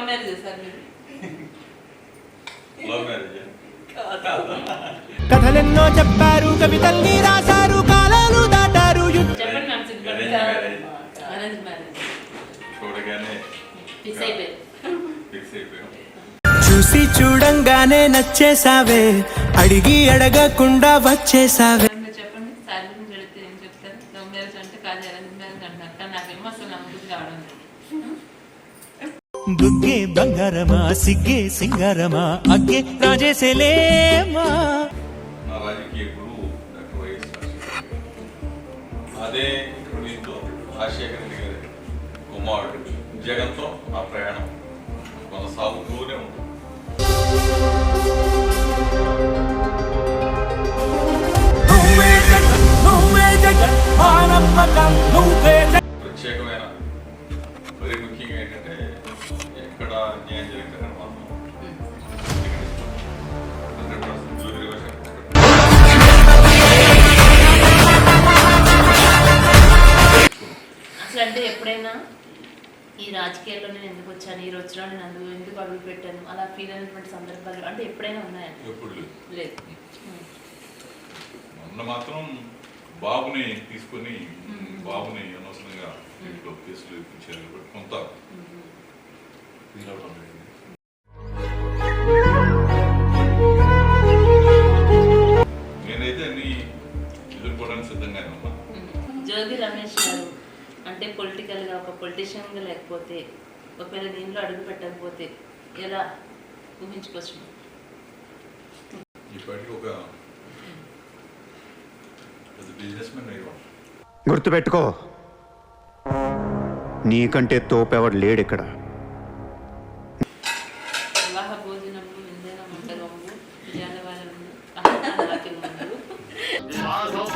Love marriage sir మీరు? Love marriage కథలెన్నో చెప్పారు, కవితల్ని రాశారు, కాలాలు దాటారు. చెప్పండి మ్యామ్. సింపుల్ అరేంజ్ మ్యారేజ్ చూడగానే ఫిక్స్ అయిపోయాం. చూసి చూడంగానే నచ్చేసావే, అడిగి అడగకుండా వచ్చేసావే. చెప్పండి సార్ గురించి అడిగితే ఏం చెప్తారు? లవ్ మ్యారేజ్ అంటే కాదు అరేంజ్ మ్యారేజ్ అంటున్నారు, కానీ నాకేమో అసలు నమ్మకం కావడం లేదు. బుగ్గే బంగారమా, సిగ్గే సింగారమా, అగ్గే రాజేసేలేమా. నా రాజకీయ గురువు డాక్టర్ వైఎస్ రాజశేఖర. అదే ఇక్కడ మీతో రాజశేఖర రెడ్డి గారి కుమారుడు జగన్తో ఆ ప్రయాణం కొనసాగుతూనే ఉంటుంది. ప్రత్యేకమైన మరి ముఖ్యంగా ఏంటంటే ఎక్కడ న్యాయం జరిగితే మాత్రం 100% రిజర్వేషన్. అసలు అంటే ఎప్పుడైనా ఈ రాజకీయాల్లో నేను ఎందుకు వచ్చాను, ఈ రోజులో నేను ఎందుకు అడుగు పెట్టాను అలా ఫీల్ అయినటువంటి సందర్భాలు అంటే ఎప్పుడైనా ఉన్నాయా? ఎప్పుడు లేదు. మొన్న మాత్రం బాబుని తీసుకొని బాబుని అనవసరంగా ఇంట్లో కేసులు ఇప్పించారు కాబట్టి కొంత ఫీల్ అవడం జరిగింది. నేనైతే అన్ని ఎదుర్కోవడానికి సిద్ధంగానే ఉన్నా. జోగి రమేష్ గారు అంటే పొలిటికల్గా ఒక పొలిటీషియన్గా లేకపోతే ఒకవేళ దీంట్లో అడుగు పెట్టకపోతే ఎలా ఊహించుకోవచ్చు? ఇప్పటికీ ఒక బిజినెస్ మ్యాన్ అయ్యాడు. గుర్తుపెట్టుకో, నీకంటే తోపెవడు లేడు ఇక్కడ. వివాహ భోజనము విందైన మంటగంబు జానవారము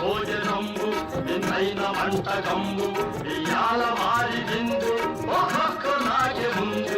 భోజనంబు విందైన మంటగంబు